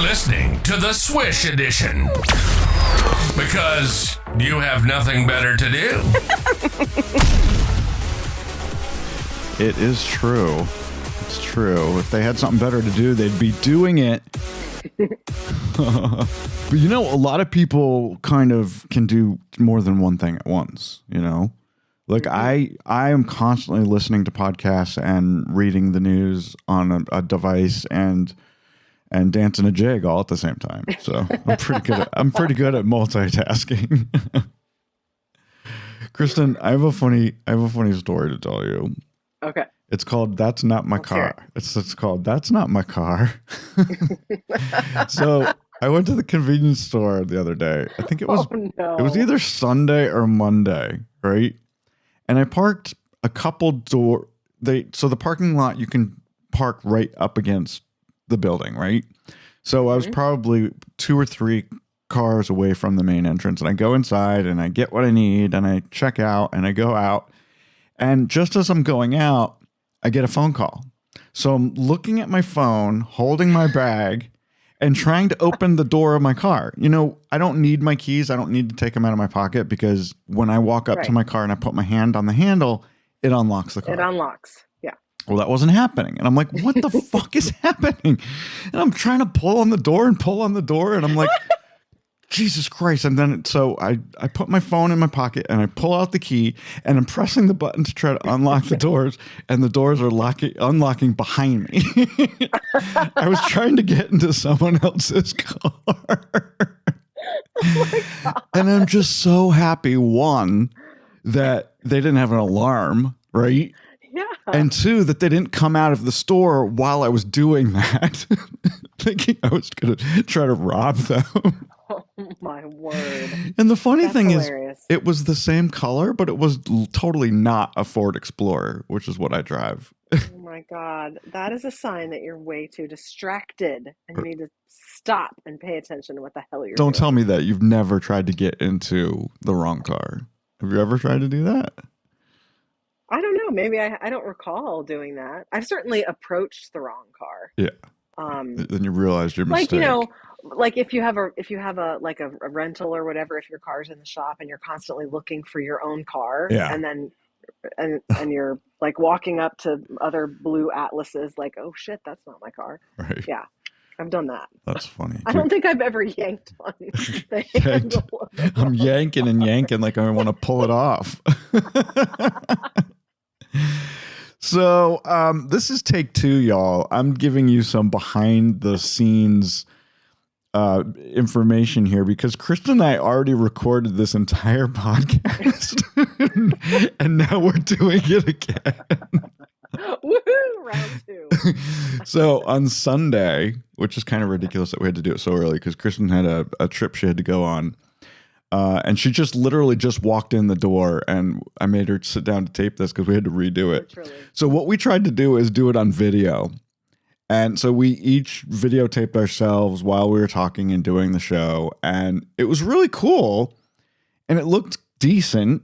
listening to the Swish Edition because you have nothing better to do. It is true. It's true. If they had something better to do, they'd be doing it. But you know, a lot of people kind of can do more than one thing at once, you know? Like I am constantly listening to podcasts and reading the news on a device and dancing a jig all at the same time. So I'm pretty good at multitasking. Kristen, I have a funny story to tell you. Okay. It's called That's Not My Car. It's called That's Not My Car. So I went to the convenience store the other day. I think it was It was either Sunday or Monday, right? And I parked a couple so the parking lot, you can park right up against the building, right? So I was probably 2 or 3 cars away from the main entrance, and I go inside and I get what I need and I check out and I go out. And just as I'm going out, I get a phone call. So I'm looking at my phone, holding my bag, and trying to open the door of my car. You know, I don't need my keys. I don't need to take them out of my pocket because when I walk up to my car and I put my hand on the handle, it unlocks the car. It unlocks. Yeah. Well, that wasn't happening. And I'm like, what the fuck is happening? And I'm trying to pull on the door. And I'm like, Jesus Christ. And then so I put my phone in my pocket and I pull out the key and I'm pressing the button to try to unlock the doors, and the doors are unlocking behind me. I was trying to get into someone else's car. Oh my God. And I'm just so happy, one, that they didn't have an alarm, right? Yeah. And 2, that they didn't come out of the store while I was doing that, thinking I was going to try to rob them. Oh my word. And the funny thing hilarious. is, it was the same color, but it was totally not a Ford Explorer, which is what I drive. Oh my God. That is a sign that you're way too distracted and you need to stop and pay attention to what the hell you're doing. Don't tell me that you've never tried to get into the wrong car. Have you ever tried to do that? I don't know. Maybe I don't recall doing that. I've certainly approached the wrong car. Yeah. Then you realized your mistake. Like, you know, like if you have a like a rental or whatever, if your car's in the shop and you're constantly looking for your own car, and then and you're like walking up to other blue Atlases like, oh shit, that's not my car. Right. Yeah. I've done that. That's funny. I don't think I've ever yanked on the handle. I'm yanking and yanking like I want to pull it off. So this is take 2, y'all. I'm giving you some behind the scenes information here because Kristen and I already recorded this entire podcast and now we're doing it again. Woohoo! Round 2. So on Sunday, which is kind of ridiculous that we had to do it so early because Kristen had a trip she had to go on. And she just literally just walked in the door and I made her sit down to tape this because we had to redo it. Literally. So what we tried to do is do it on video. And so we each videotaped ourselves while we were talking and doing the show. And it was really cool. And it looked decent.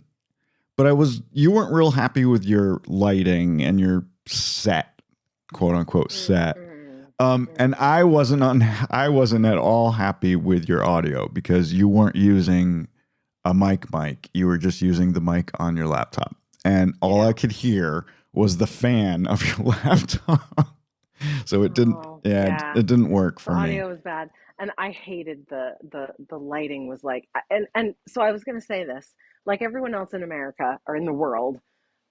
But you weren't real happy with your lighting and your set, quote unquote set. And I wasn't at all happy with your audio because you weren't using a mic. You were just using the mic on your laptop. And all I could hear was the fan of your laptop. So it didn't, it didn't work for me. Audio was bad. And I hated the lighting was like, and so I was going to say this, like everyone else in America or in the world,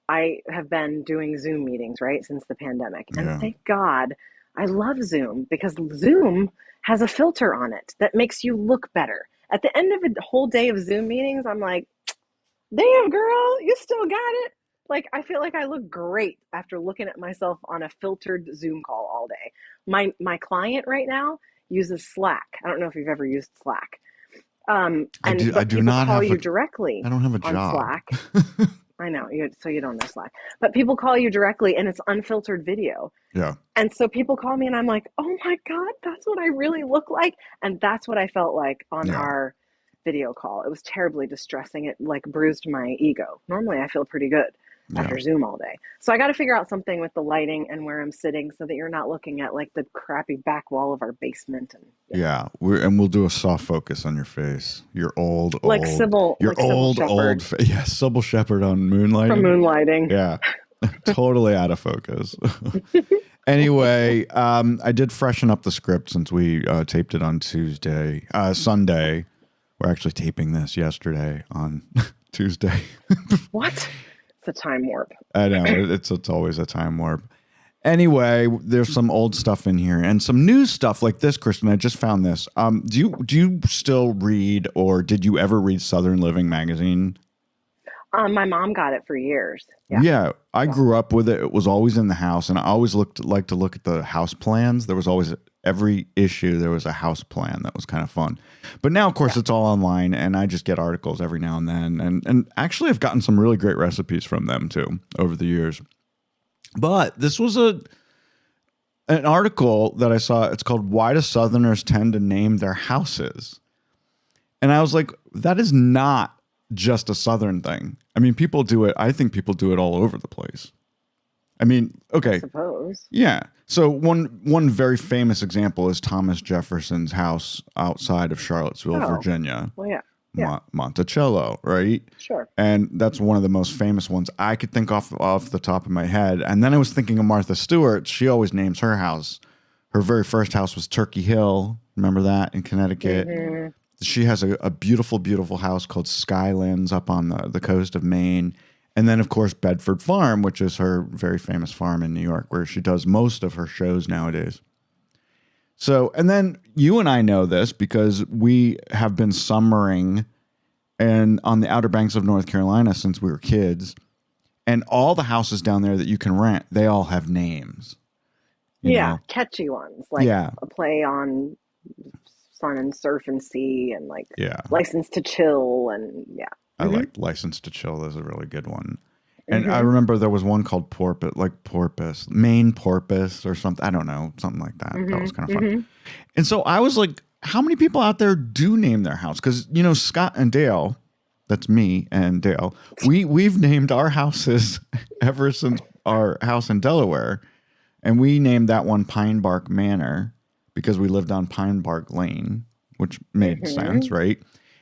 I have been doing Zoom meetings, right, since the pandemic. And thank God I love Zoom because Zoom has a filter on it that makes you look better. At the end of a whole day of Zoom meetings, I'm like, damn, girl, you still got it. Like, I feel like I look great after looking at myself on a filtered Zoom call all day. My client right now uses Slack. I don't know if you've ever used Slack. I do not call you directly. I don't have a job. On Slack. I know, so you don't know Slack. But people call you directly and it's unfiltered video. Yeah. And so people call me and I'm like, oh my God, that's what I really look like. And that's what I felt like on our video call. It was terribly distressing. It like bruised my ego. Normally I feel pretty good. Yeah. after Zoom all day. So I got to figure out something with the lighting and where I'm sitting so that you're not looking at like the crappy back wall of our basement and Yeah, we'll do a soft focus on your face. Your old, like old, Sybil, your like Sybil old, Shepherd yeah, Sybil Shepherd on from Moonlighting. Moonlighting. Yeah, totally out of focus. Anyway, I did freshen up the script since we taped it on Sunday. We're actually taping this yesterday on Tuesday. What? It's a time warp. I know it's always a time warp. Anyway, there's some old stuff in here and some new stuff like this, Kristen. I just found this. Do you still read, or did you ever read Southern Living magazine? My mom got it for years. Yeah. Yeah, I grew up with it. It was always in the house, and I always like to look at the house plans. There was always every issue there was a house plan that was kind of fun. But now, of course, it's all online, and I just get articles every now and then. And actually, I've gotten some really great recipes from them too over the years. But this was an article that I saw. It's called "Why Do Southerners Tend to Name Their Houses?" And I was like, that is not just a Southern thing. I mean, people do it. I think people do it all over the place. I mean, okay. I suppose. Yeah. So one very famous example is Thomas Jefferson's house outside of Charlottesville, Virginia. Well, yeah. Monticello, right? Sure. And that's one of the most famous ones I could think off the top of my head. And then I was thinking of Martha Stewart. She always names her house. Her very first house was Turkey Hill. Remember that in Connecticut? Mm-hmm. She has a beautiful, beautiful house called Skylands up on the coast of Maine. And then, of course, Bedford Farm, which is her very famous farm in New York, where she does most of her shows nowadays. So, and then you and I know this because we have been summering on the Outer Banks of North Carolina since we were kids. And all the houses down there that you can rent, they all have names. You know? Catchy ones, like a play on Sun and Surf and Sea and like License to Chill and I like License to Chill. That's a really good one. And I remember there was one called Porpoise, Maine Porpoise or something. I don't know, something like that. That was kind of fun. And so I was like, how many people out there do name their house? Because, you know, Scott and Dale, that's me and Dale, we've named our houses ever since our house in Delaware. And we named that one Pine Bark Manor because we lived on Pine Bark Lane, which made sense, right?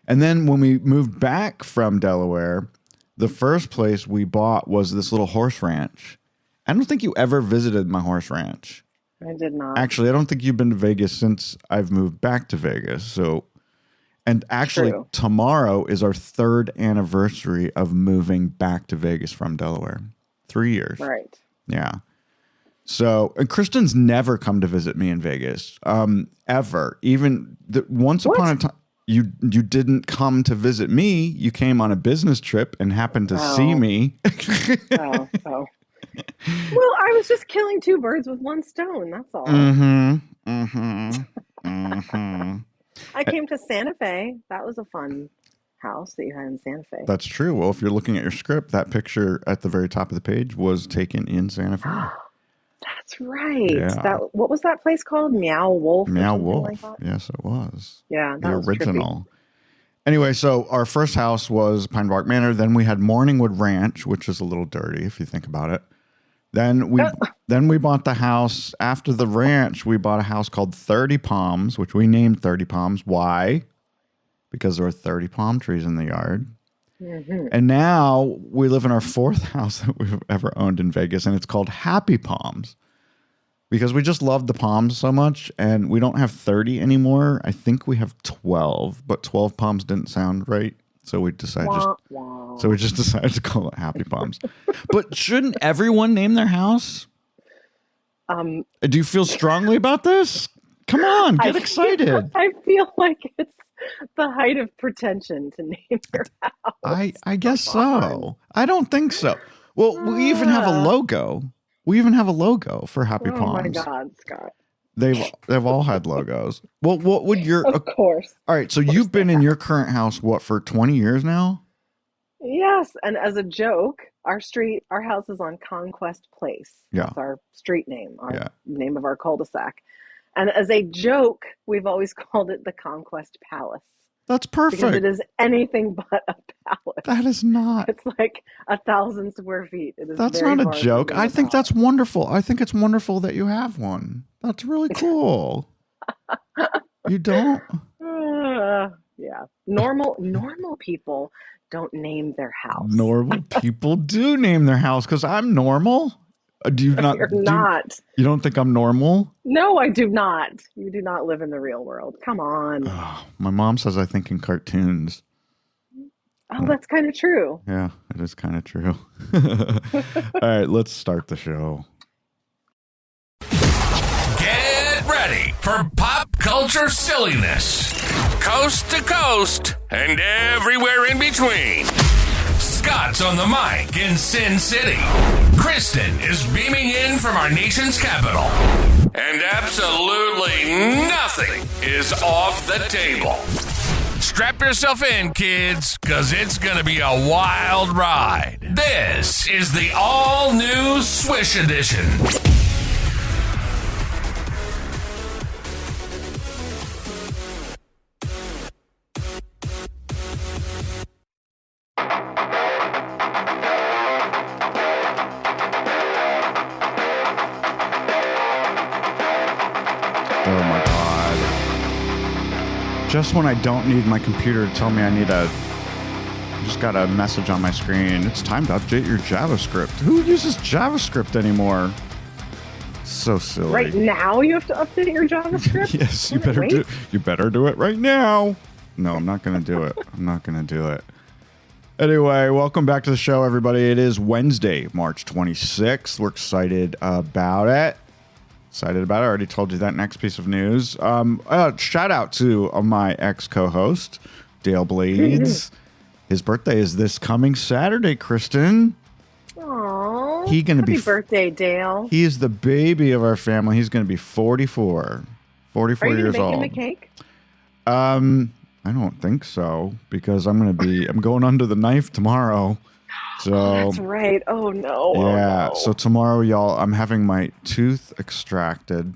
And then when we moved back from Delaware, the first place we bought was this little horse ranch. I don't think you ever visited my horse ranch. I did not. Actually, I don't think you've been to Vegas since I've moved back to Vegas. So, and actually, tomorrow is our 3rd anniversary of moving back to Vegas from Delaware. 3 years. Right. Yeah. So, and Kristen's never come to visit me in Vegas, ever. Even once upon a time, you didn't come to visit me. You came on a business trip and happened to see me. Well, I was just killing 2 birds with 1 stone. That's all. I came to Santa Fe. That was a fun house that you had in Santa Fe. That's true. Well, if you're looking at your script, that picture at the very top of the page was taken in Santa Fe. That's right. Yeah. What was that place called? Meow Wolf? Meow Wolf. Like that? Yes, it was. Yeah, the original. Anyway, so our first house was Pine Bark Manor. Then we had Morningwood Ranch, which is a little dirty if you think about it. Then we bought the house after the ranch. We bought a house called 30 Palms, which we named 30 Palms. Why? Because there were 30 palm trees in the yard. And now we live in our 4th house that we've ever owned in Vegas, and it's called Happy Palms because we just love the palms so much, and we don't have 30 anymore. I think we have 12, but 12 palms didn't sound right, so we decided decided to call it Happy Palms. But shouldn't everyone name their house? Do you feel strongly about this? Come on, get excited. I feel like it's the height of pretension to name your house. I guess so. I don't think so. Well, we even have a logo. We even have a logo for Happy Palms. Oh my God, Scott. They've all had logos. Well, what would your... Of course. All right, so you've been in your current house, for 20 years now? Yes, and as a joke, our house is on Conquest Place. Yeah. That's our street name, name of our cul-de-sac. And as a joke, we've always called it the Conquest Palace. That's perfect. Because it is anything but a palace. That is not. It's like 1,000 square feet. It is That's very not a far from joke. being I a think palace. that's wonderful. I think it's wonderful that you have one. That's really cool. You don't? Yeah. Normal people don't name their house. Normal people do name their house because I'm normal. Do you not? You're not. You don't think I'm normal? No, I do not. You do not live in the real world. Come on. Oh, my mom says I think in cartoons. Oh, that's kind of true. Yeah, it is kind of true. All right, let's start the show. Get ready for pop culture silliness. Coast to coast and everywhere in between. Scott's on the mic in Sin City. Kristen is beaming in from our nation's capital. And absolutely nothing is off the table. Strap yourself in, kids, because it's going to be a wild ride. This is the all-new Swish Edition. Oh my god. Just when I don't need my computer to tell me I just got a message on my screen. It's time to update your JavaScript. Who uses JavaScript anymore? So silly. Right now you have to update your JavaScript? Yes, you Can't it better wait? you better do it right now. No, I'm not going to do it. I'm not going to do it. Anyway, welcome back to the show, everybody. It is Wednesday, March 26th. We're excited about it. I already told you that next piece of news. Shout out to my ex-co-host, Dale Blades. His birthday is this coming Saturday, Kristen. Aww. Happy birthday, Dale. He is the baby of our family. He's going to be 44. 44 Are you years gonna make old. him a cake? I don't think so because I'm going under the knife tomorrow. So That's right. Oh no. yeah. Oh, no. So tomorrow, y'all, I'm having my tooth extracted.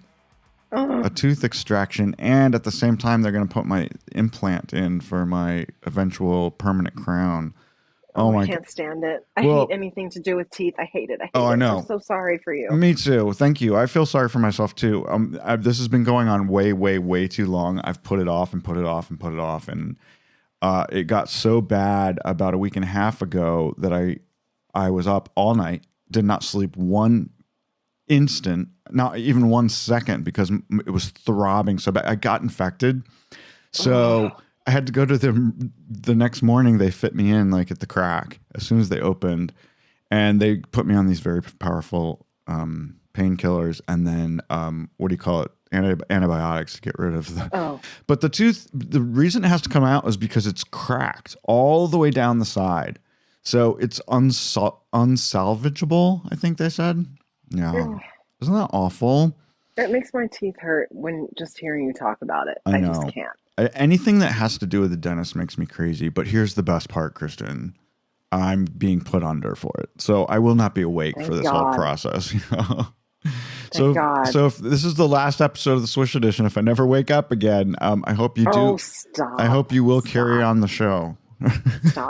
Oh, A tooth extraction, and at the same time they're going to put my implant in for my eventual permanent crown. Oh my I god. can't stand it. I Well- hate anything to do with teeth. I hate it. Oh, I know. I'm so sorry for you. Me too. Thank you. I feel sorry for myself too. This has been going on way, way, way too long. I've put it off and put it off and put it off, and it got so bad about a week and a half ago that I was up all night, did not sleep one instant, not even 1 second, because it was throbbing so bad. I got infected, so I had to go to the next morning. They fit me in like at the crack as soon as they opened, and they put me on these very powerful painkillers, and then what do you call it? Antibiotics to get rid of the. Oh. But the tooth, the reason it has to come out is because it's cracked all the way down the side, so it's unsalvageable. I think they said. Yeah, isn't that awful? It makes my teeth hurt when just hearing you talk about it. I I know. just can't. Anything that has to do with the dentist makes me crazy. But here's the best part, Kristen. I'm being put under for it, so I will not be awake Thank for this whole God. process. You know? Thank God. So if this is the last episode of the Swish Edition, if I never wake up again, I hope you do. Oh, stop. I hope you will carry on the show.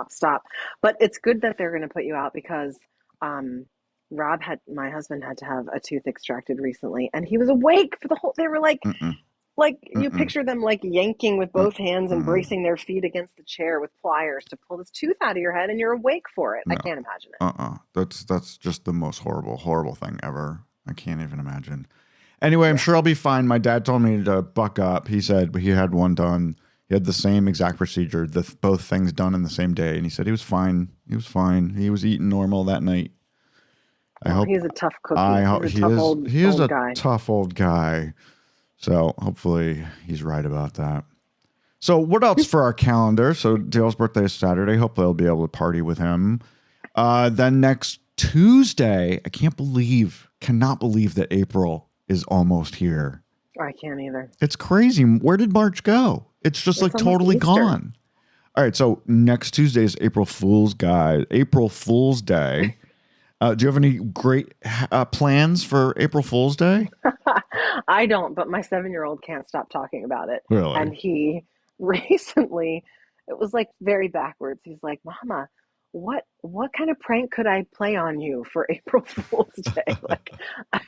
Stop. But it's good that they're going to put you out because my husband had to have a tooth extracted recently, and he was awake for the whole. They were like, you picture them like yanking with both hands and bracing their feet against the chair with pliers to pull this tooth out of your head, and you're awake for it. No. I can't imagine it. That's just the most horrible thing ever. I can't even imagine. Anyway, I'm sure I'll be fine. My dad told me to buck up. He said he had one done. He had the same exact procedure, both things done in the same day, and he said he was fine. He was fine. He was eating normal that night. I hope He's a tough cookie. He is a guy. tough old guy. So hopefully he's right about that. So what else for our calendar? So Dale's birthday is Saturday. Hopefully I'll be able to party with him. Then next Tuesday, I cannot believe that April is almost here. I can't either. It's crazy. Where did March go? It's just like totally Easter. gone. All right. So next Tuesday is April Fool's Day. Do you have any great plans for April Fool's Day? I don't, but my 7-year-old can't stop talking about it. Really? And he recently it was like very backwards. He's like, Mama, what kind of prank could I play on you for April Fool's Day? Like, I,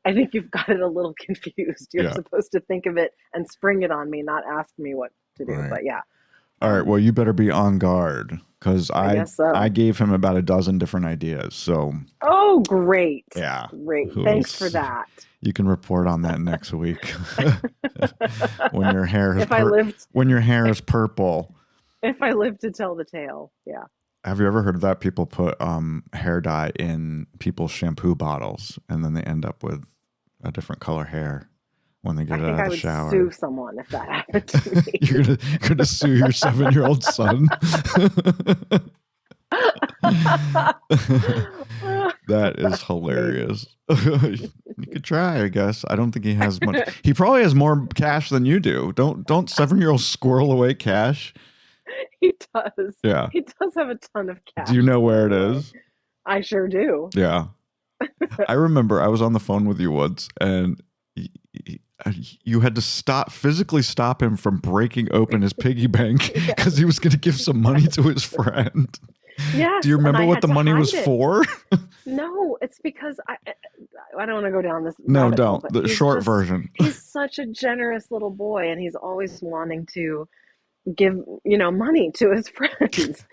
I think you've got it a little confused. You're Yeah. supposed to think of it and spring it on me, not ask me what to do. Right. But yeah. All right. Well, you better be on guard because I guess so. I gave him about a dozen different ideas. So Oh, great. yeah. Great. Who Thanks else? for that. You can report on that next week when your hair is when your hair is purple. If I live to tell the tale. Yeah. Have you ever heard of that? People put hair dye in people's shampoo bottles, and then they end up with a different color hair when they get out of the shower. I think I would sue someone if that happened to me. You're gonna sue your 7-year-old son. That is hilarious. You could try, I guess. I don't think he has much. He probably has more cash than you do. Don't 7-year-olds squirrel away cash? He does. Yeah. He does have a ton of cash. Do you know where it is? I sure do. Yeah. I remember I was on the phone with you once, and you had to physically stop him from breaking open his piggy bank because he was going to give some money to his friend. Yes. Do you remember what the money was for? No, it's because I don't want to go down this. No, don't. The short version. He's such a generous little boy, and he's always wanting to give money to his friends,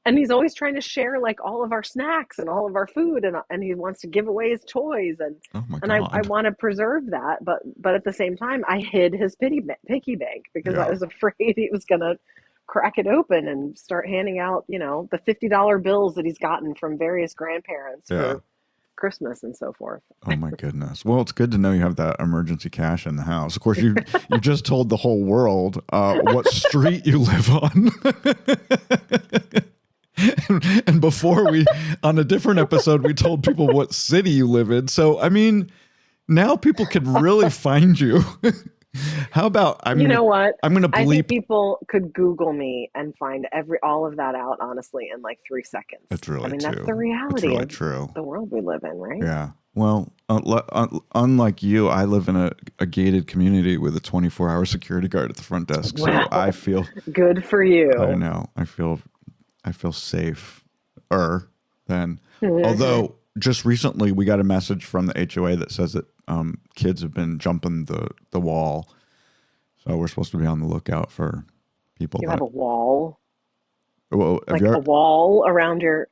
and he's always trying to share like all of our snacks and all of our food, and he wants to give away his toys, and oh my God. I want to preserve that, but at the same time I hid his piggy bank because I was afraid he was gonna crack it open and start handing out the $50 bills that he's gotten from various grandparents for Christmas and so forth. Oh my goodness. Well, it's good to know you have that emergency cash in the house. Of course, you just told the whole world what street you live on. And before on a different episode, we told people what city you live in. So, I mean, now people can really find you. How about what? I'm going to bleep. I think people could Google me and find all of that out, honestly, in like 3 seconds. That's really true. That's the reality really of true. The world we live in, right? Yeah. Well, unlike you, I live in a gated community with a 24-hour security guard at the front desk. So I feel good for you. I know. I feel safer than. Although just recently we got a message from the HOA that says that kids have been jumping the wall. So we're supposed to be on the lookout for people. You have a wall? Well, a wall around your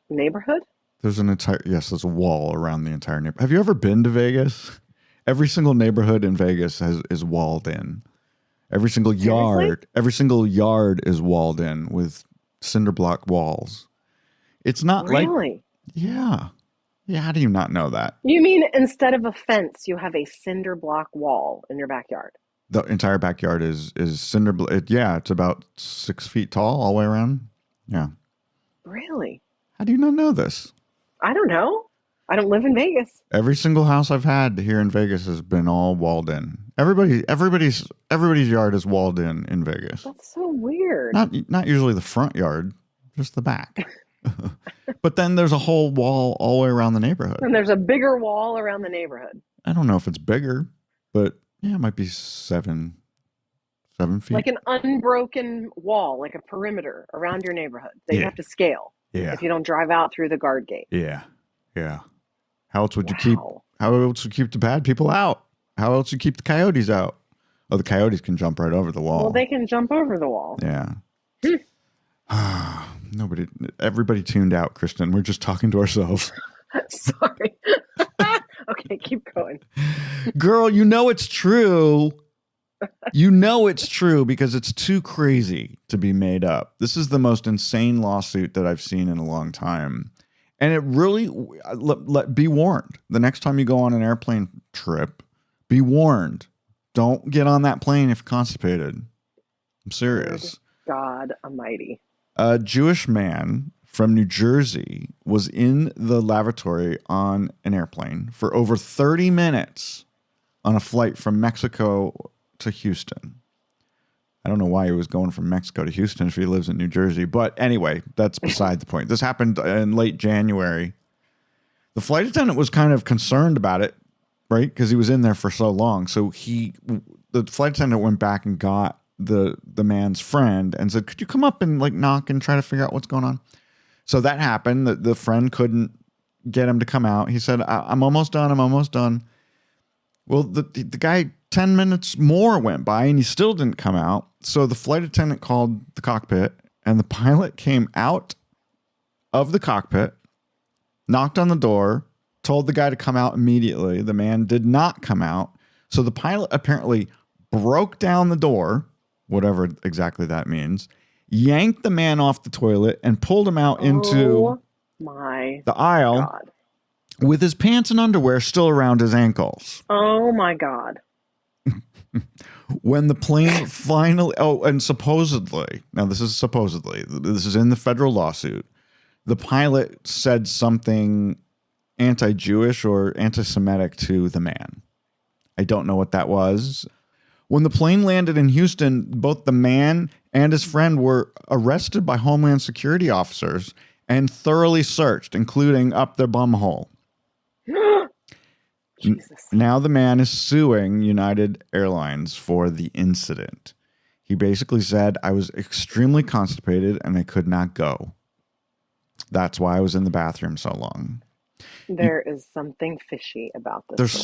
neighborhood? There's a wall around the entire neighborhood. Have you ever been to Vegas? Every single neighborhood in Vegas is walled in. Every single yard is walled in with cinder block walls. It's not really? Yeah. How do you not know that? You mean instead of a fence, you have a cinder block wall in your backyard? The entire backyard is cinder block. It's about 6 feet tall all the way around. Yeah. Really? How do you not know this? I don't know. I don't live in Vegas. Every single house I've had here in Vegas has been all walled in. Everybody's yard is walled in Vegas. That's so weird. Not usually the front yard, just the back. But then there's a whole wall all the way around the neighborhood. And there's a bigger wall around the neighborhood. I don't know if it's bigger, but yeah, it might be 7 feet. Like an unbroken wall, like a perimeter around your neighborhood that you have to scale. Yeah. If you don't drive out through the guard gate. Yeah. How else would you keep the bad people out? How else would you keep the coyotes out? Oh, the coyotes can jump right over the wall. Well, they can jump over the wall. Yeah. Everybody tuned out, Kristen. We're just talking to ourselves. Sorry. Okay, keep going. Girl, you know it's true. You know it's true because it's too crazy to be made up. This is the most insane lawsuit that I've seen in a long time. And it really, be warned. The next time you go on an airplane trip, be warned. Don't get on that plane if you're constipated. I'm serious. Good God Almighty. A Jewish man from New Jersey was in the lavatory on an airplane for over 30 minutes on a flight from Mexico to Houston. I don't know why he was going from Mexico to Houston if he lives in New Jersey. But anyway, that's beside the point. This happened in late January. The flight attendant was kind of concerned about it, right? Because he was in there for so long. So the flight attendant went back and got the man's friend and said, "Could you come up and like knock and try to figure out what's going on?" So that happened. The friend couldn't get him to come out. He said, I'm almost done. I'm almost done. Well, the guy, 10 minutes more went by and he still didn't come out. So the flight attendant called the cockpit and the pilot came out of the cockpit, knocked on the door, told the guy to come out immediately. The man did not come out. So the pilot apparently broke down the door, whatever exactly that means, yanked the man off the toilet and pulled him out into the aisle God. with his pants and underwear still around his ankles. Oh my God. When the plane finally, and supposedly, now this is in the federal lawsuit, the pilot said something anti-Jewish or anti-Semitic to the man. I don't know what that was. When the plane landed in Houston, both the man and his friend were arrested by Homeland Security officers and thoroughly searched, including up their bumhole. Jesus. Now the man is suing United Airlines for the incident. He basically said, I was extremely constipated and I could not go. That's why I was in the bathroom so long. There is something fishy about this.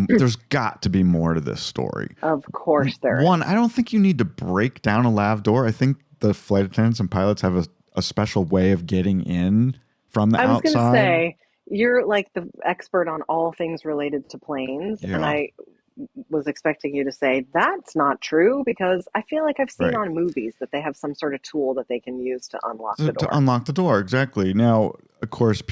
There's got to be more to this story. Of course there is. One, I don't think you need to break down a lav door. I think the flight attendants and pilots have a special way of getting in from the outside. I was going to say, you're like the expert on all things related to planes. Yeah. And I was expecting you to say that's not true, because I feel like I've seen on movies that they have some sort of tool that they can use to unlock the door. To unlock the door, exactly. Now, of course,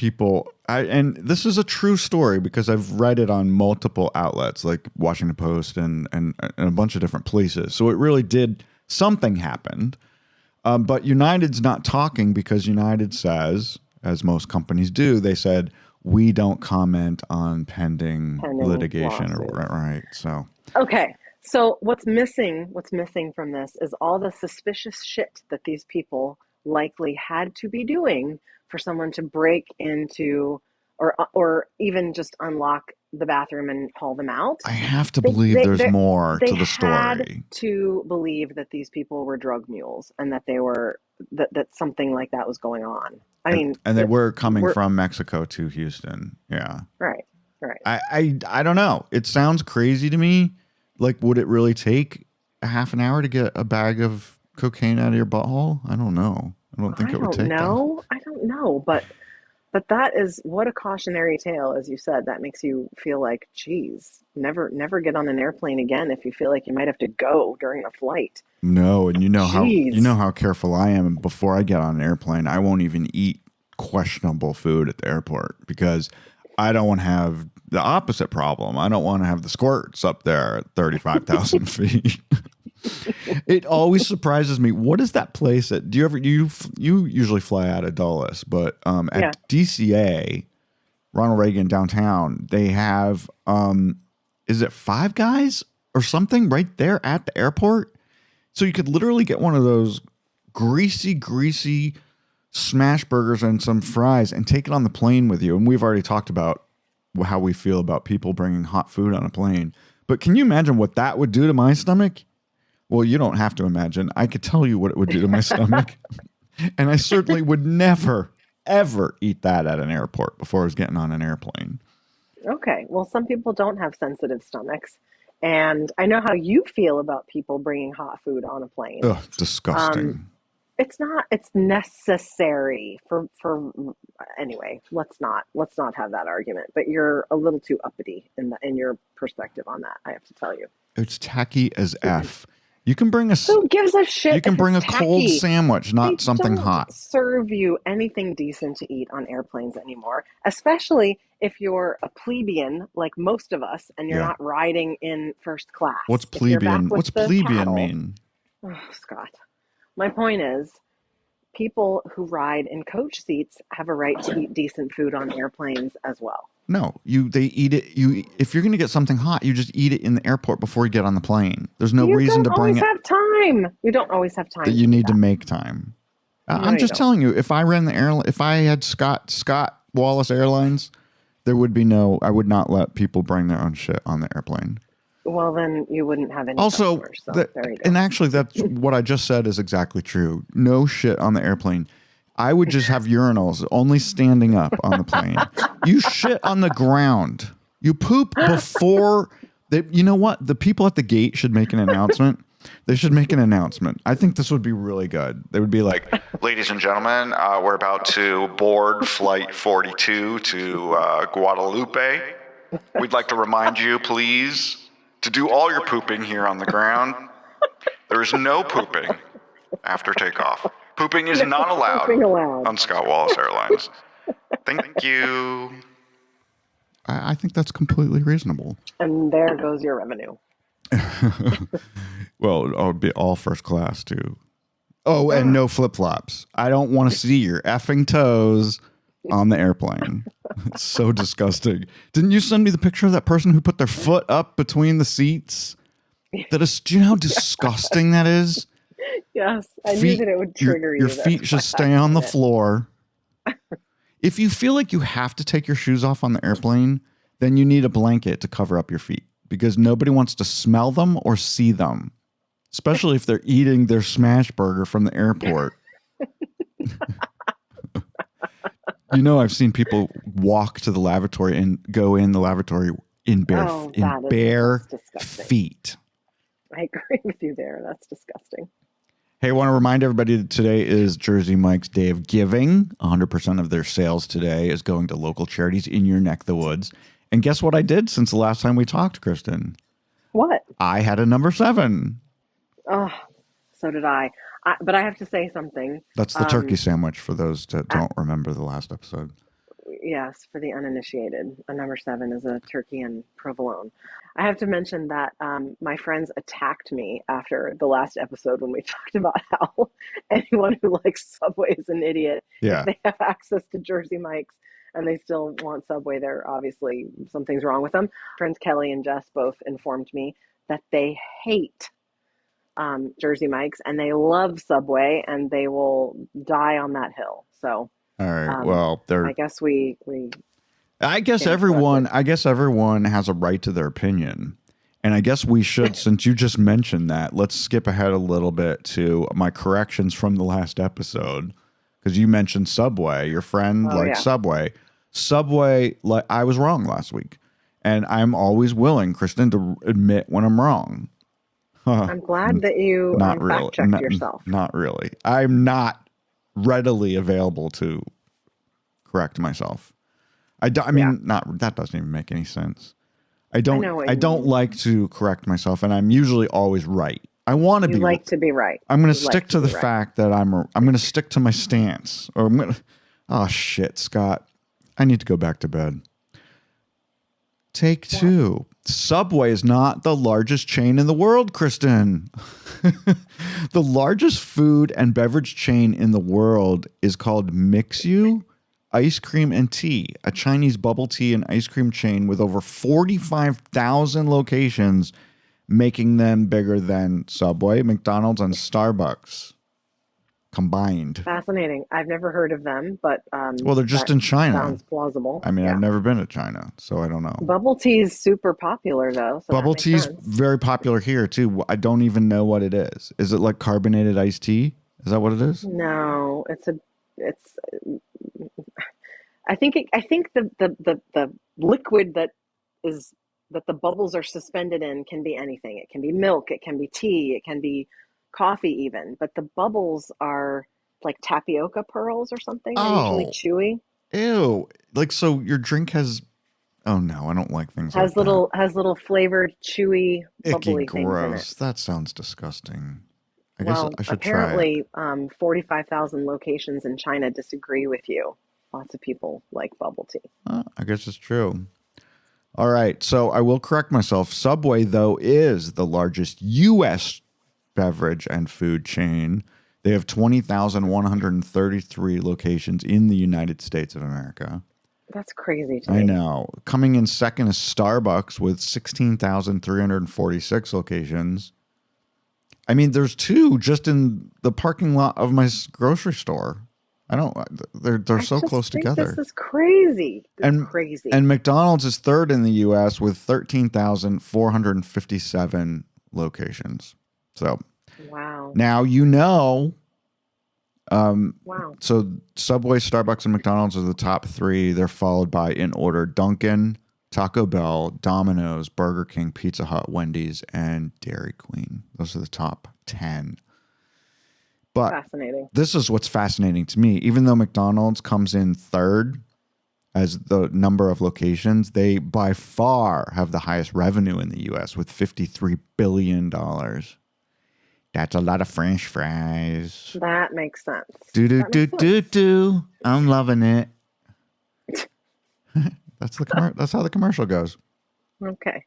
and this is a true story because I've read it on multiple outlets like Washington Post and a bunch of different places. So it really did, something happened. But United's not talking because United says, as most companies do, they said, we don't comment on pending litigation right. So okay. So what's missing from this is all the suspicious shit that these people likely had to be doing for someone to break into or even just unlock the bathroom and haul them out. I have to believe there's more to the story. They had to believe that these people were drug mules and that they were that something like that was going on. I mean, and they were coming from Mexico to Houston. Yeah. Right. I don't know. It sounds crazy to me. Like, would it really take a half an hour to get a bag of cocaine out of your butthole? I don't know. I don't think it would take that. I don't know. But that is what a cautionary tale, as you said. That makes you feel like, geez, never get on an airplane again if you feel like you might have to go during a flight. No, and you know how careful I am. Before I get on an airplane, I won't even eat questionable food at the airport because I don't want to have the opposite problem. I don't want to have the squirts up there at 35,000 feet. It always surprises me. What is that place at? You usually fly out of Dulles, but at DCA, Ronald Reagan downtown, they have is it Five Guys or something right there at the airport? So you could literally get one of those greasy smash burgers and some fries and take it on the plane with you. And we've already talked about how we feel about people bringing hot food on a plane. But can you imagine what that would do to my stomach? Well, you don't have to imagine. I could tell you what it would do to my stomach. And I certainly would never, ever eat that at an airport before I was getting on an airplane. Okay. Well, some people don't have sensitive stomachs. And I know how you feel about people bringing hot food on a plane. Ugh, disgusting. It's necessary for anyway, let's not have that argument. But you're a little too uppity in your perspective on that, I have to tell you. It's tacky as F. You can bring who gives a shit? You can bring a cold sandwich, not something hot. Serve you anything decent to eat on airplanes anymore, especially if you're a plebeian like most of us and you're not riding in first class. What's plebeian? What's plebeian mean? Oh, Scott. My point is, people who ride in coach seats have a right to eat decent food on airplanes as well. No, they eat it. If you're going to get something hot, you just eat it in the airport before you get on the plane. There's no reason to bring it. You don't always have time. You need to make time. I'm just telling you, if I ran the airline, if I had Scott Wallace Airlines, I would not let people bring their own shit on the airplane. Well, then you wouldn't have any Also, customers. So there you go. and actually, that's what I just said is exactly true. No shit on the airplane. I would just have urinals only standing up on the plane. You shit on the ground. You poop before they, you know what? The people at the gate should make an announcement. They should make an announcement. I think this would be really good. They would be like, ladies and gentlemen, we're about to board flight 42 to Guadalupe. We'd like to remind you, please, to do all your pooping here on the ground. There is no pooping after takeoff. Pooping is not allowed on Scott Wallace Airlines. Thank you. I think that's completely reasonable. And there goes your revenue. Well, it would be all first class, too. Oh, and no flip-flops. I don't want to see your effing toes on the airplane. It's so disgusting. Didn't you send me the picture of that person who put their foot up between the seats? That is, do you know how disgusting that is? Yes, I knew that it would trigger you. Your feet should stay on the floor. If you feel like you have to take your shoes off on the airplane, then you need a blanket to cover up your feet because nobody wants to smell them or see them, especially if they're eating their smash burger from the airport. You know, I've seen people walk to the lavatory and go in the lavatory in bare feet. I agree with you there. That's disgusting. Hey, I want to remind everybody that today is Jersey Mike's Day of Giving. 100% of their sales today is going to local charities in your neck of the woods. And guess what I did since the last time we talked, Kristen? What? I had a number 7. Oh, so did I. But I have to say something. That's the turkey sandwich for those that don't remember the last episode. Yes, for the uninitiated. A number 7 is a turkey and provolone. I have to mention that my friends attacked me after the last episode when we talked about how anyone who likes Subway is an idiot. Yeah. If they have access to Jersey Mike's and they still want Subway, they're obviously something's wrong with them. Friends Kelly and Jess both informed me that they hate Jersey Mike's and they love Subway and they will die on that hill. So all right. Well, I guess we I guess everyone has a right to their opinion. And I guess we should, since you just mentioned that, let's skip ahead a little bit to my corrections from the last episode. Because you mentioned Subway. Your friend likes Subway. Subway, I was wrong last week. And I'm always willing, Kristen, to admit when I'm wrong. I'm glad that you fact-checked yourself. Not really. I'm not readily available to correct myself. I mean, that doesn't even make any sense. I don't like to correct myself, and I'm usually always right. I want to be. You like to be right. I'm going to stick to the fact that I'm going to stick to my stance. Or I'm going to. Oh shit, Scott! I need to go back to bed. Take 2. Subway is not the largest chain in the world, Kristen. The largest food and beverage chain in the world is called Mixu Ice Cream and Tea, a Chinese bubble tea and ice cream chain with over 45,000 locations, making them bigger than Subway, McDonald's, and Starbucks combined. Fascinating. I've never heard of them, but well, they're just in China. Sounds plausible. I mean, I've never been to China, so I don't know. Bubble tea is super popular, though. So bubble tea is very popular here too. I don't even know what it is. Is it like carbonated iced tea? Is that what it is? No, it's. I think the liquid that the bubbles are suspended in can be anything. It can be milk, it can be tea, it can be coffee even, but the bubbles are like tapioca pearls or something. They're usually chewy. Ew. Like, so your drink has, oh no, I don't like things has like that. Has little flavored, chewy, bubbly Icky, gross. things in it. That sounds disgusting. I guess I should apparently, try it. 45,000 locations in China disagree with you. Lots of people like bubble tea. I guess it's true. All right. So I will correct myself. Subway, though, is the largest U.S. beverage and food chain. They have 20,133 locations in the United States of America. That's crazy to me. I know. Coming in second is Starbucks with 16,346 locations. I mean, there's 2 just in the parking lot of my grocery store. I don't. They're I so just close think together. this is crazy. It's And crazy. and McDonald's is third in the U.S. with 13,457 locations. So Wow. now you know. Wow. So Subway, Starbucks, and McDonald's are the top three. They're followed by, in order, Dunkin', Taco Bell, Domino's, Burger King, Pizza Hut, Wendy's, and Dairy Queen. Those are the top 10. But Fascinating. this is what's fascinating to me. Even though McDonald's comes in third as the number of locations, they by far have the highest revenue in the U.S. with $53 billion. That's a lot of French fries. That makes sense. Do do That do makes do sense. do. I'm loving it. That's how the commercial goes. Okay.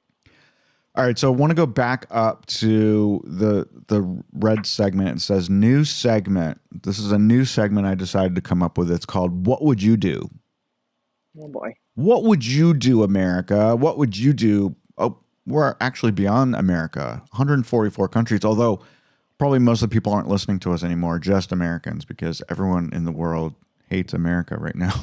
All right, so I want to go back up to the red segment. It says new segment. This is a new segment I decided to come up with. It's called "What Would You Do?" Oh boy. What would you do, America? What would you do? Oh, we're actually beyond America. 144 countries, although probably most of the people aren't listening to us anymore, just Americans, because everyone in the world hates America right now.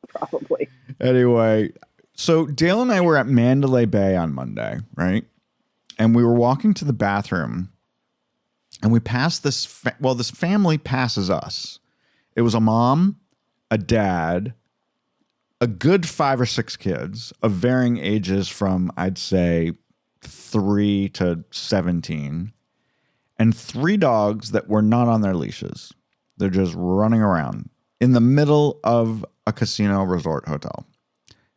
Probably. Anyway, so Dale and I were at Mandalay Bay on Monday, right? And we were walking to the bathroom, and we passed this. This family passes us. It was a mom, a dad, a good 5 or 6 kids of varying ages from, I'd say, 3 to 17, and 3 dogs that were not on their leashes. They're just running around in the middle of a casino resort hotel.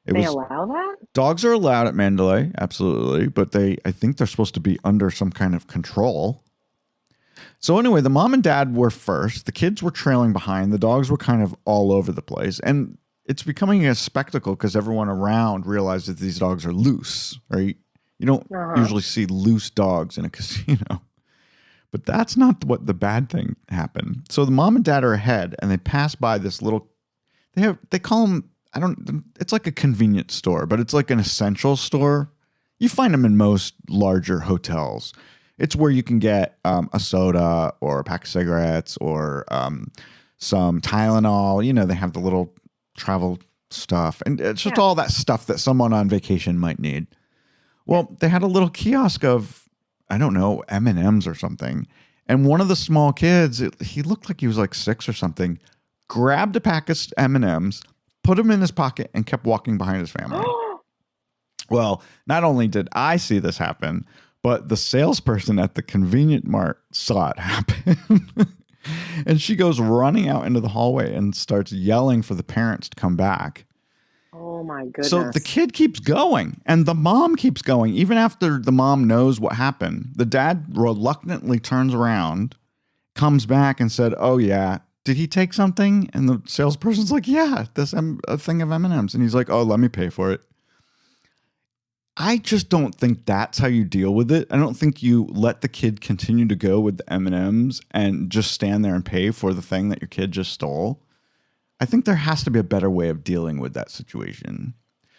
They allow that? Dogs are allowed at Mandalay, absolutely, but I think they're supposed to be under some kind of control. So anyway, the mom and dad were first. The kids were trailing behind. The dogs were kind of all over the place. And it's becoming a spectacle because everyone around realizes these dogs are loose, right? You don't usually see loose dogs in a casino. But that's not what the bad thing happened. So the mom and dad are ahead, and they pass by this little. They call them. It's like a convenience store, but it's like an essential store. You find them in most larger hotels. It's where you can get a soda or a pack of cigarettes or some Tylenol. You know, they have the little travel stuff, and it's just all that stuff that someone on vacation might need. Well, they had a little kiosk of, I don't know, M&Ms or something. And one of the small kids, he looked like he was like 6 or something, grabbed a pack of M&Ms, put them in his pocket, and kept walking behind his family. Well, not only did I see this happen, but the salesperson at the convenient mart saw it happen. And she goes running out into the hallway and starts yelling for the parents to come back. Oh my goodness. So the kid keeps going and the mom keeps going. Even after the mom knows what happened, the dad reluctantly turns around, comes back and said, "Oh yeah, did he take something?" And the salesperson's like, "Yeah, a thing of M&Ms." And he's like, "Oh, let me pay for it." I just don't think that's how you deal with it. I don't think you let the kid continue to go with the M&Ms and just stand there and pay for the thing that your kid just stole. I think there has to be a better way of dealing with that situation.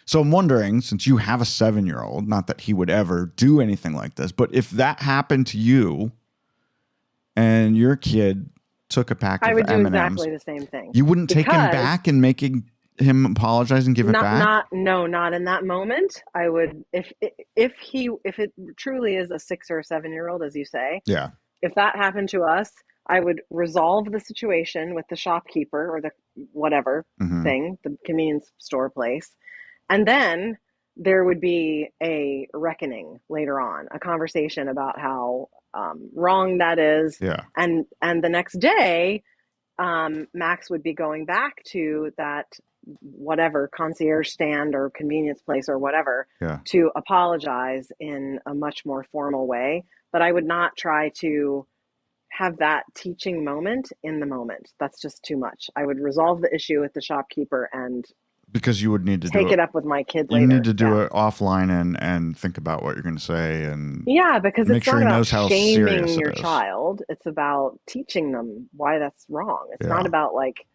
So I'm wondering, since you have a 7-year-old, not that he would ever do anything like this, but if that happened to you and your kid took a pack of I would do M&Ms, exactly the same thing. you wouldn't take him back and making him apologize and give it back? Not in that moment. I would, if it truly is a 6 or 7-year-old, as you say. Yeah. If that happened to us, I would resolve the situation with the shopkeeper or the whatever thing, the convenience store place. And then there would be a reckoning later on, a conversation about how wrong that is. Yeah. And the next day, Max would be going back to that whatever concierge stand or convenience place or whatever to apologize in a much more formal way. But I would not try to have that teaching moment in the moment. That's just too much. I would resolve the issue with the shopkeeper and because you would need to take it up with my kid later. You need to do it offline and think about what you're going to say and because make it's sure not he knows about how shaming serious your it is. child. It's about teaching them why that's wrong. It's not about like,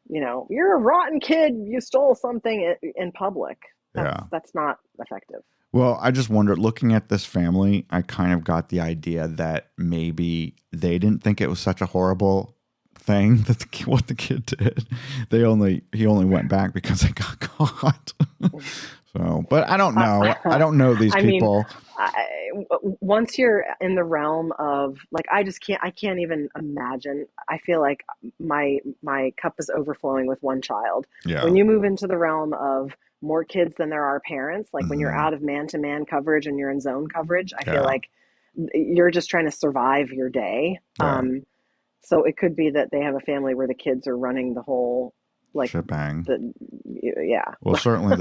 you're a rotten kid. You stole something in public. That's not effective. Well, I just wondered, looking at this family, I kind of got the idea that maybe they didn't think it was such a horrible thing that what the kid did. He only went back because they got caught. So, but I don't know. I don't know these I mean, people. once you're in the realm of like, I can't even imagine. I feel like my cup is overflowing with one child. Yeah. When you move into the realm of more kids than there are parents, like when you're Mhm. out of man-to-man coverage and you're in zone coverage, I feel Yeah. like you're just trying to survive your day. Yeah. So it could be that they have a family where the kids are running the whole, like Shebang. yeah. Well, certainly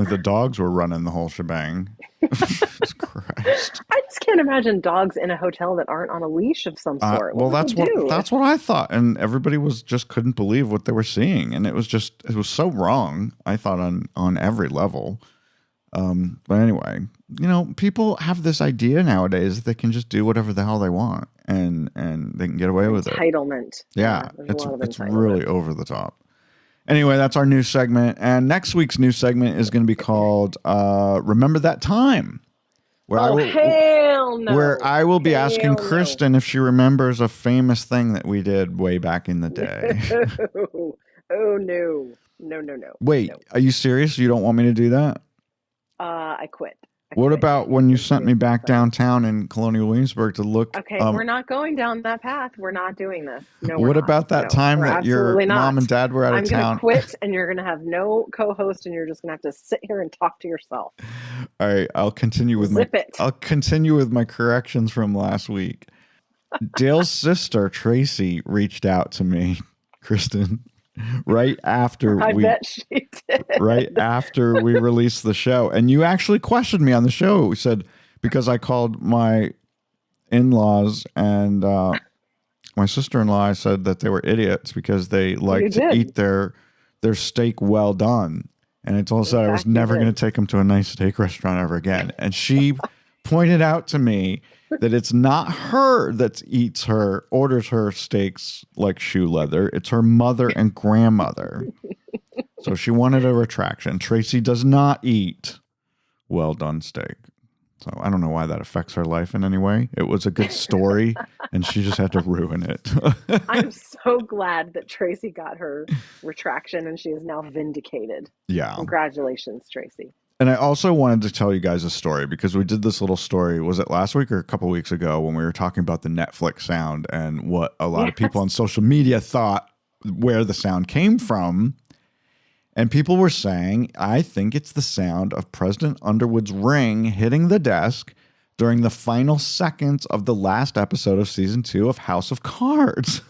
the dogs were running the whole shebang. Jesus Christ. I just can't imagine dogs in a hotel that aren't on a leash of some sort. Well, What would they do? that's what I thought, and everybody couldn't believe what they were seeing, and it was so wrong. I thought on every level. But anyway, people have this idea nowadays that they can just do whatever the hell they want, and they can get away with it. Entitlement. Yeah, there's a lot of it's entitlement. really over the top. Anyway, that's our new segment, and next week's new segment is going to be called "Remember That Time," where hell no! where I will be asking no. Kristen if she remembers a famous thing that we did way back in the day. Oh no! Wait, No. are you serious? You don't want me to do that? I quit. What about when you sent me back downtown in Colonial Williamsburg to look? Okay, we're not going down that path. We're not doing this. No, What we're not. about that time that your mom and dad were out of town? I'm going to quit, and you're going to have no co-host, and you're just going to have to sit here and talk to yourself. All right, I'll continue with my corrections from last week. Dale's sister Tracy reached out to me, Kristen, right after I bet she did. Right after we released the show. And you actually questioned me on the show. We said, because I called my in-laws and my sister-in-law, I said that they were idiots because they like to eat their steak well done. And I told her I was never going to take them to a nice steak restaurant ever again. And she pointed out to me that it's not her that orders her steaks like shoe leather. It's her mother and grandmother. So she wanted a retraction. Tracy does not eat well done steak. So I don't know why that affects her life in any way. It was a good story, and she just had to ruin it. I'm so glad that Tracy got her retraction, and she is now vindicated. Yeah. Congratulations, Tracy. And I also wanted to tell you guys a story because we did this little story. Was it last week or a couple weeks ago when we were talking about the Netflix sound and what a lot of people on social media thought where the sound came from? And people were saying, I think it's the sound of President Underwood's ring hitting the desk during the final seconds of the last episode of season 2 of House of Cards.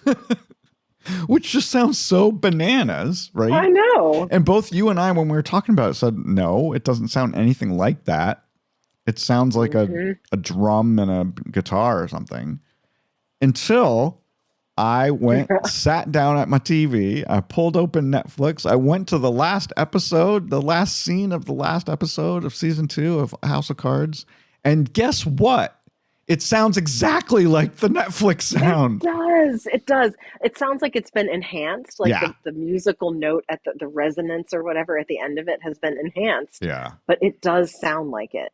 Which just sounds so bananas, right? I know. And both you and I, when we were talking about it, said, no, it doesn't sound anything like that. It sounds like a drum and a guitar or something. Until I sat down at my TV. I pulled open Netflix. I went to the last scene of the last episode of season 2 of House of Cards. And guess what? It sounds exactly like the Netflix sound. It does. It sounds like it's been enhanced. Like the musical note at the resonance or whatever at the end of it has been enhanced. Yeah. But it does sound like it.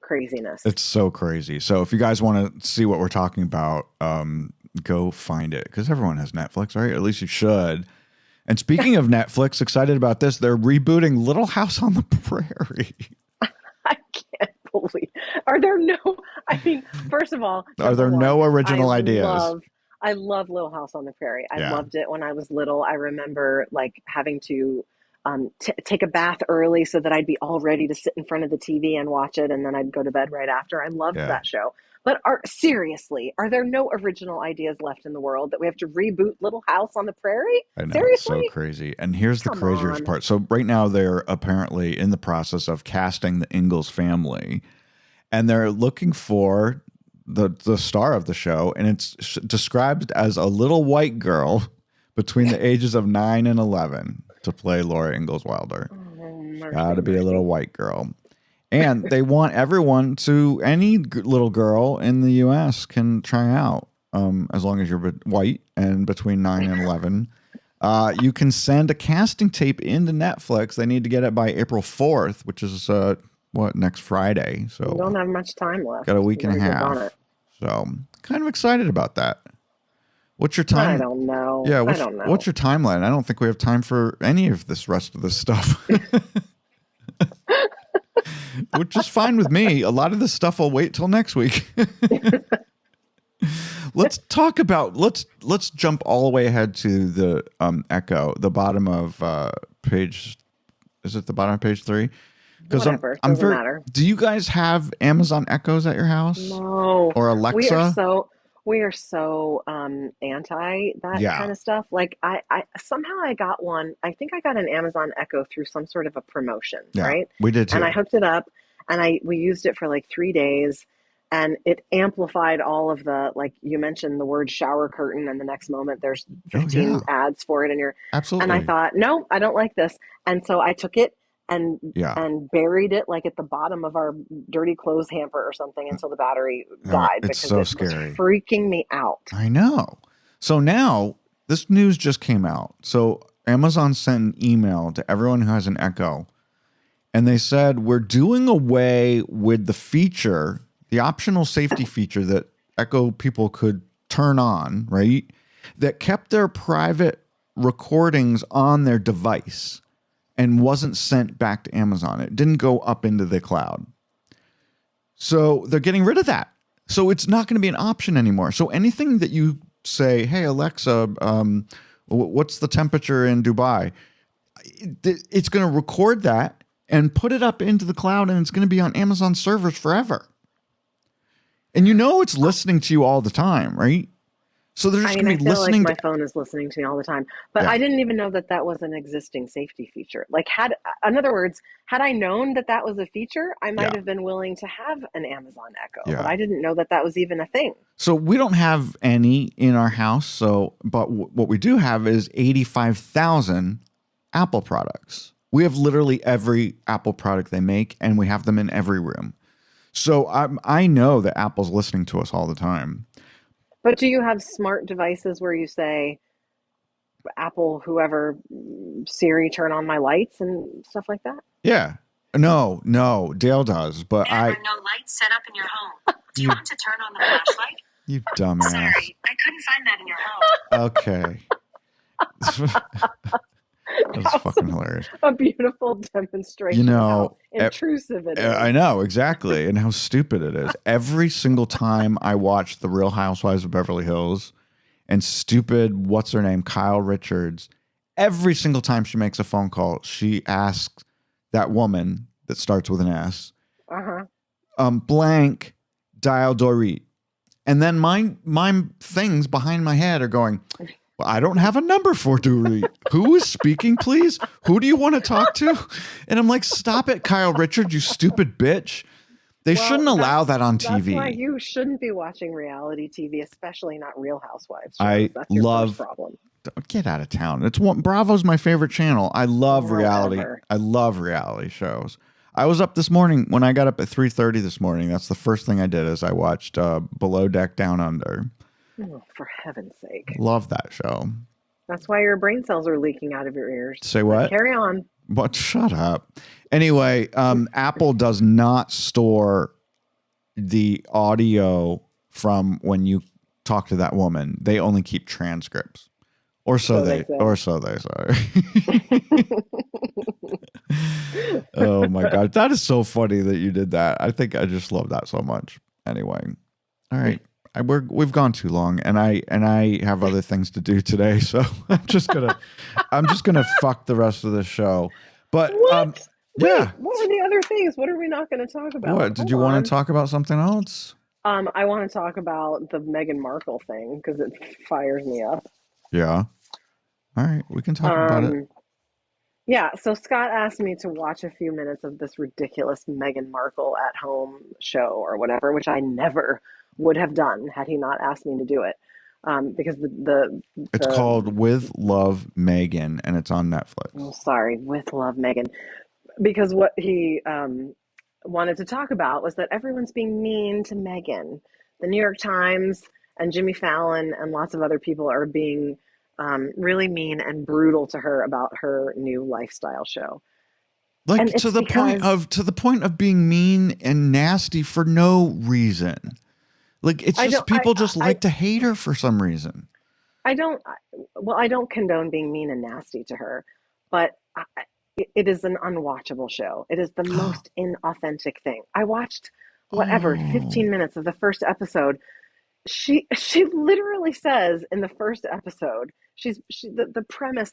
Craziness. It's so crazy. So if you guys want to see what we're talking about, go find it. Because everyone has Netflix, right? At least you should. And speaking of Netflix, excited about this. They're rebooting Little House on the Prairie. I can't believe. First of all, are there no original ideas? I love Little House on the Prairie. I loved it when I was little. I remember having to take a bath early so that I'd be all ready to sit in front of the TV and watch it, and then I'd go to bed right after. I loved that show. But seriously, are there no original ideas left in the world that we have to reboot Little House on the Prairie? I know, seriously? It's so crazy. And here's the craziest part. So right now they're apparently in the process of casting the Ingalls family, and they're looking for the star of the show, and it's described as a little white girl between the ages of 9 and 11 to play Laura Ingalls Wilder. Got to be a little white girl. And they want everyone any little girl in the U.S. can try out, as long as you're white and between 9 and 11. You can send a casting tape into Netflix. They need to get it by April 4th, which is next Friday. So we don't have much time left. Got a week and a half. So kind of excited about that. What's your time? I don't know. Yeah, I don't know. What's your timeline? I don't think we have time for any of this rest of this stuff. Which is fine with me. A lot of this stuff will wait till next week. Let's talk about let's jump all the way ahead to the Echo, the bottom of page. Is it the bottom of page 3? Because I'm very. Matter. Do you guys have Amazon Echoes at your house? No. Or Alexa? We are so anti that kind of stuff. Like I somehow I got one. I think I got an Amazon Echo through some sort of a promotion, right? We did too. And I hooked it up, and we used it for like 3 days, and it amplified all of the, like you mentioned the word shower curtain, and the next moment there's 15 ads for it, and absolutely. And I thought, no, I don't like this, and so I took it and buried it like at the bottom of our dirty clothes hamper or something until the battery died. It's because so it scary. was freaking me out. I know. So now this news just came out. So Amazon sent an email to everyone who has an Echo, and they said, we're doing away with the feature, the optional safety feature that Echo people could turn on, right? That kept their private recordings on their device and wasn't sent back to Amazon. It didn't go up into the cloud. So they're getting rid of that. So it's not going to be an option anymore. So anything that you say, hey, Alexa, what's the temperature in Dubai? It's going to record that and put it up into the cloud, and it's going to be on Amazon servers forever. And it's listening to you all the time, right? So they're just going to be listening. Like my phone is listening to me all the time, but I didn't even know that was an existing safety feature. Like, in other words, had I known that was a feature, I might have been willing to have an Amazon Echo, but I didn't know that was even a thing. So we don't have any in our house. But what we do have is 85,000 Apple products. We have literally every Apple product they make, and we have them in every room. So I know that Apple's listening to us all the time. But do you have smart devices where you say, Apple, whoever, Siri, turn on my lights and stuff like that? Yeah. No, Dale does, but there are no lights set up in your home. Do you want to turn on the flashlight? You dumbass. Sorry, I couldn't find that in your home. Okay. That's fucking hilarious. A beautiful demonstration of how intrusive it is. I know, exactly, and how stupid it is. Every single time I watch The Real Housewives of Beverly Hills and stupid, what's her name, Kyle Richards, every single time she makes a phone call, she asks that woman that starts with an S, blank, dial Dorit. And then my things behind my head are going, I don't have a number for Dorit. Who is speaking, please? Who do you want to talk to? And I'm like, stop it, Kyle Richards, you stupid bitch. They shouldn't allow that on TV. That's why you shouldn't be watching reality TV, especially not Real Housewives shows. That's your first problem. Get out of town. Bravo's my favorite channel. I love reality. I love reality shows. I was up this morning when I got up at 3:30 this morning. That's the first thing I did is I watched Below Deck Down Under. Oh, for heaven's sake. Love that show. That's why your brain cells are leaking out of your ears. Say what? Carry on. What? Shut up. Anyway, Apple does not store the audio from when you talk to that woman. They only keep transcripts. Or so they say. Oh my God. That is so funny that you did that. I think I just love that so much. Anyway. All right. We've gone too long, and I have other things to do today, so I'm just gonna fuck the rest of the show. But what? Yeah. What were the other things? What are we not going to talk about? What did you want to talk about? Something else? I want to talk about the Meghan Markle thing because it fires me up. Yeah. All right, we can talk about it. Yeah, so Scott asked me to watch a few minutes of this ridiculous Meghan Markle at home show or whatever, which I never would have done had he not asked me to do it. Because it's called With Love Meghan, and it's on Netflix. Oh, sorry, With Love Meghan. Because what he wanted to talk about was that everyone's being mean to Meghan. The New York Times and Jimmy Fallon and lots of other people are being really mean and brutal to her about her new lifestyle show. Like to the point of being mean and nasty for no reason. Like it's just people like to hate her for some reason. I don't condone being mean and nasty to her, but it is an unwatchable show. It is the most inauthentic thing. I watched whatever Oh, 15 minutes of the first episode. She literally says in the first episode, the premise,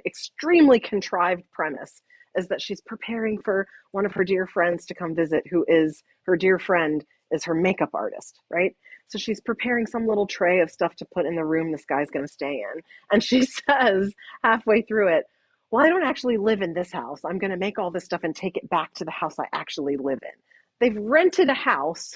extremely contrived premise is that she's preparing for one of her dear friends to come visit, who is her dear friend is her makeup artist, right? So she's preparing some little tray of stuff to put in the room this guy's going to stay in, and she says halfway through it, well, I don't actually live in this house. I'm going to make all this stuff and take it back to the house I actually live in. They've rented a house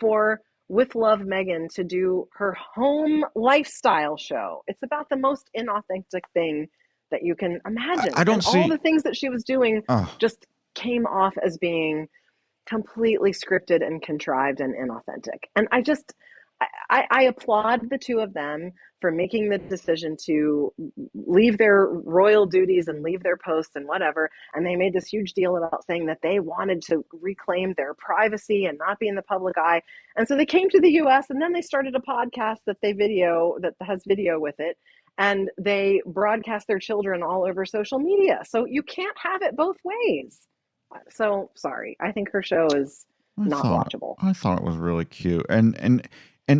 for With Love Megan to do her home lifestyle show. It's about the most inauthentic thing that you can imagine. I don't And all see. the things that she was doing Oh, just came off as being completely scripted and contrived and inauthentic. And I applaud the two of them for making the decision to leave their royal duties and leave their posts and whatever. And they made this huge deal about saying that they wanted to reclaim their privacy and not be in the public eye. And so they came to the US, and then they started a podcast that has video with it. And they broadcast their children all over social media. So you can't have it both ways. So sorry. I think her show is not watchable. I thought it was really cute, and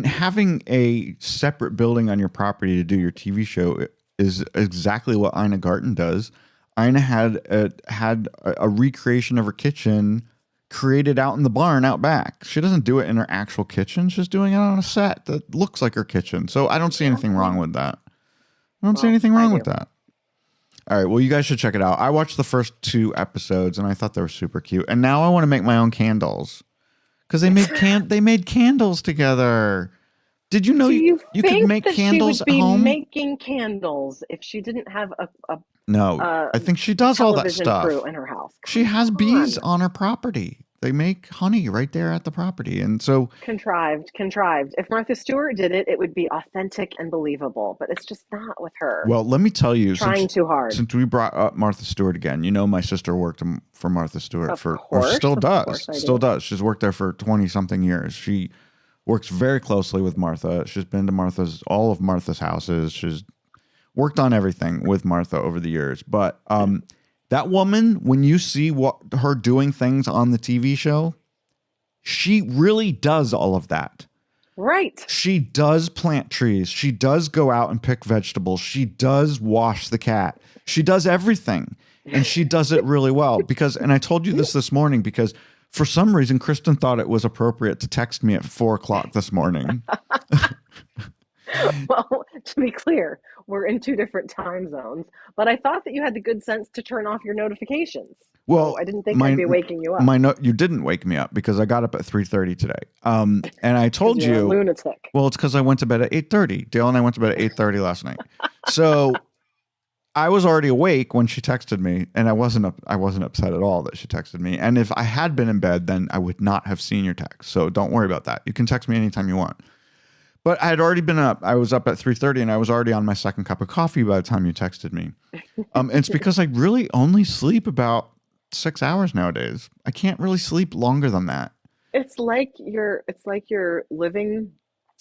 having a separate building on your property to do your TV show is exactly what Ina Garten does. Ina had a recreation of her kitchen created out in the barn out back. She doesn't do it in her actual kitchen. She's doing it on a set that looks like her kitchen. So I don't see anything wrong with that. I don't see anything wrong with that. All right, well, you guys should check it out. I watched the first 2 episodes and I thought they were super cute. And now I want to make my own candles because they made candles together. Did you know you could make candles at home? She would be home? making candles if she didn't have No, I think she does all that stuff. Crew in her house. She has bees on her property. They make honey right there at the property. And so contrived. If Martha Stewart did it, it would be authentic and believable, but it's just not with her. Well, let me tell you, trying too hard. Since we brought up Martha Stewart again, you know, my sister worked for Martha Stewart or still does. She's worked there for 20 something years. She works very closely with Martha. She's been to all of Martha's houses. She's worked on everything with Martha over the years. But that woman, when you see her doing things on the TV show, she really does all of that. Right. She does plant trees. She does go out and pick vegetables. She does wash the cat. She does everything. And she does it really well and I told you this morning because for some reason, Kristen thought it was appropriate to text me at 4:00 this morning. Well, to be clear, we're in 2 different time zones, but I thought that you had the good sense to turn off your notifications. Well, so I didn't think I'd be waking you up. You didn't wake me up because I got up at 3:30 today. And I told you, a lunatic. Well, it's because I went to bed at 8:30. Dale and I went to bed at 8:30 last night. So I was already awake when she texted me, and I wasn't upset at all that she texted me. And if I had been in bed, then I would not have seen your text. So don't worry about that. You can text me anytime you want. But I had already been up. I was up at 3:30, and I was already on my second cup of coffee by the time you texted me. It's because I really only sleep about 6 hours nowadays. I can't really sleep longer than that. It's like you're living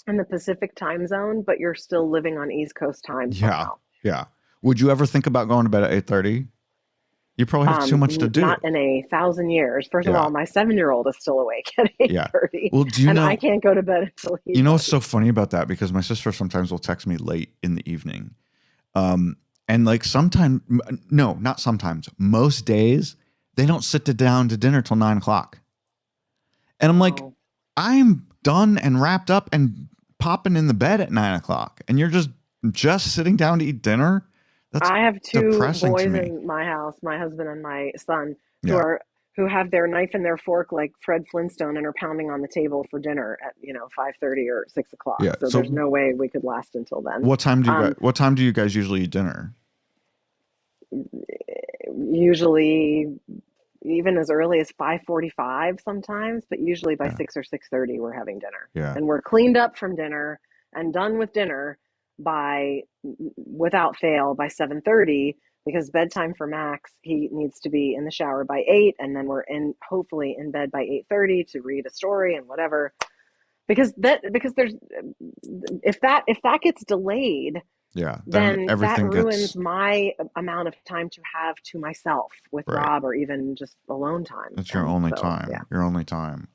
in the Pacific time zone, but you're still living on East Coast time. Somehow. Yeah. Would you ever think about going to bed at 8:30? You probably have too much to do. Not in 1,000 years. First of all, my 7-year-old is still awake at 8:30. Well, do you know? I can't go to bed until he's. You know what's so funny about that? Because my sister sometimes will text me late in the evening, and like not sometimes. Most days they don't sit down to dinner till 9:00, and I'm like, I'm done and wrapped up and popping in the bed at 9:00, and you're just sitting down to eat dinner. I have 2 boys in my house, my husband and my son, who have their knife and their fork like Fred Flintstone and are pounding on the table for dinner at 5:30 or 6:00. Yeah, so there's no way we could last until then. What time do you guys usually eat dinner? Usually, even as early as 5:45 sometimes, but usually by 6 or 6:30 we're having dinner. Yeah, and we're cleaned up from dinner and done with dinner without fail by 7:30, because bedtime for Max, he needs to be in the shower by 8, and then we're hopefully in bed by 8:30 to read a story and whatever. because there's if that gets delayed, Yeah, then that everything ruins gets my amount of time to have to myself with right. Rob, or even just alone time. It's your only time. Yeah. Your only time.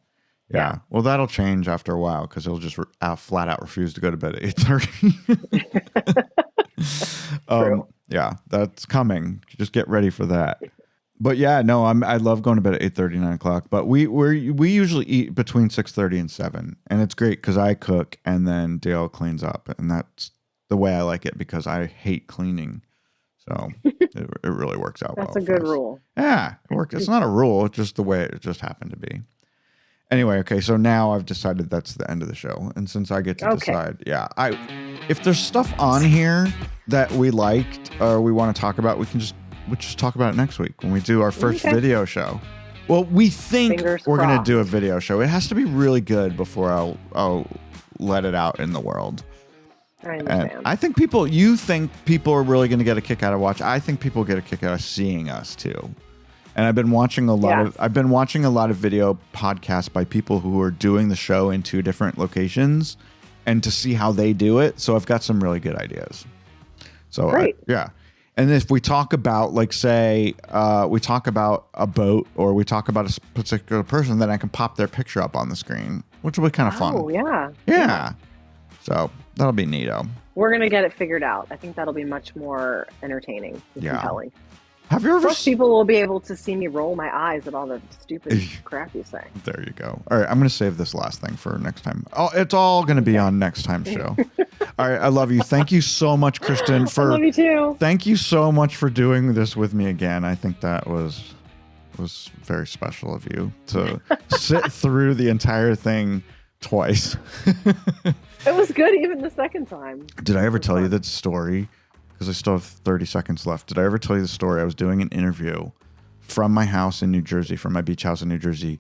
Yeah. Yeah. Well, that'll change after a while because he'll just flat out refuse to go to bed at 8:30. True. Yeah, that's coming. Just get ready for that. But yeah, no, I love going to bed at 8:30, 9 o'clock. But we usually eat between 6:30 and 7, and it's great because I cook and then Dale cleans up, and that's the way I like it because I hate cleaning. So it really works out. That's well a good for us. rule. Yeah, it works. It's not a rule. It's just the way it just happened to be. Anyway, okay, so now I've decided that's the end of the show, and since I get to decide, yeah, if there's stuff on here that we liked or we want to talk about, we'll just talk about it next week when we do our first video show. Well, we think we're going to do a video show. It has to be really good before I'll let it out in the world. I understand. And I think you think people are really going to get a kick out of watch. I think people get a kick out of seeing us too. And I've been watching a lot of video podcasts by people who are doing the show in 2 different locations and to see how they do it. So I've got some really good ideas. So great. Yeah. And if we talk about, like, say, we talk about a boat or we talk about a particular person, then I can pop their picture up on the screen, which will be kind of fun. Oh, yeah. Yeah. So that'll be neato. We're going to get it figured out. I think that'll be much more entertaining and compelling. Have you ever? Plus, people will be able to see me roll my eyes at all the stupid crap you say. There you go. All right, I'm going to save this last thing for next time. Oh, it's all going to be on next time's show. All right, I love you. Thank you so much, Kristen. I love you too. Thank you so much for doing this with me again. I think that was very special of you to sit through the entire thing twice. It was good even the second time. Did I ever tell you that story? Because I still have 30 seconds left. Did I ever tell you the story? I was doing an interview from my house in New Jersey, from my beach house in New Jersey.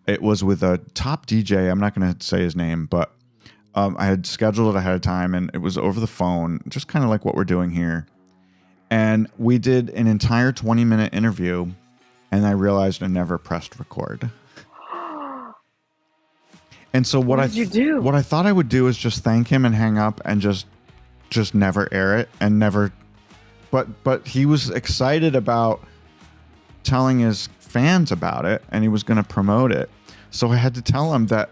It was with a top DJ. I'm not going to say his name, but I had scheduled it ahead of time, and it was over the phone, just kind of like what we're doing here. And we did an entire 20-minute interview, and I realized I never pressed record. And so what did you do? What I thought I would do is just thank him and hang up and just never air it and never. But he was excited about telling his fans about it, and he was going to promote it. So I had to tell him that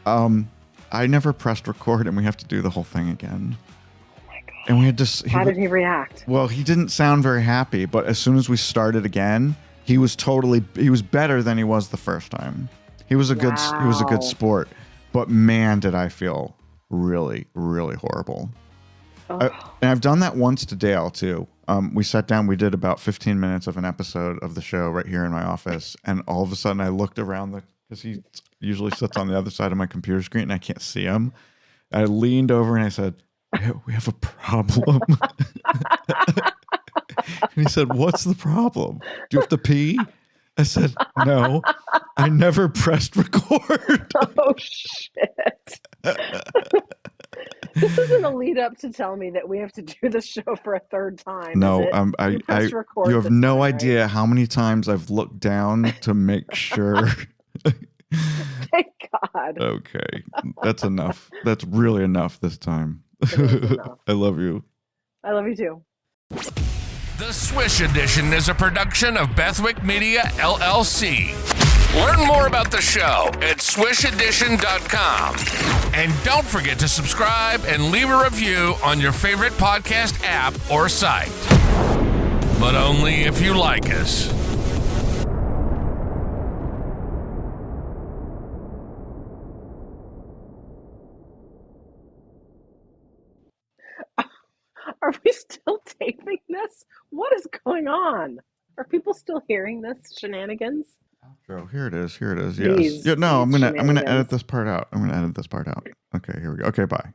I never pressed record, and we have to do the whole thing again. Oh my God. And we had to. How did he react? Well, he didn't sound very happy, but as soon as we started again, he was better than he was the first time. He was a good sport, but man, did I feel really, really horrible. And I've done that once to Dale too. We sat down, we did about 15 minutes of an episode of the show right here in my office, and all of a sudden I looked around because he usually sits on the other side of my computer screen and I can't see him. I leaned over and I said, "We have a problem." And he said, "What's the problem? Do you have to pee?" I said, "No, I never pressed record." Oh, shit. This isn't a lead up to tell me that we have to do the show for a third time. No, you have no idea how many times I've looked down to make sure. Thank God. Okay, that's enough. That's really enough this time. Enough. I love you. I love you too. The Swish Edition is a production of Bethwick Media, LLC. Learn more about the show at swishedition.com. And don't forget to subscribe and leave a review on your favorite podcast app or site. But only if you like us. Are we still taping this? What is going on? Are people still hearing this shenanigans? Outro. Here it is. Yes. Yeah, no, I'm gonna edit this part out. Okay, here we go. Okay, bye.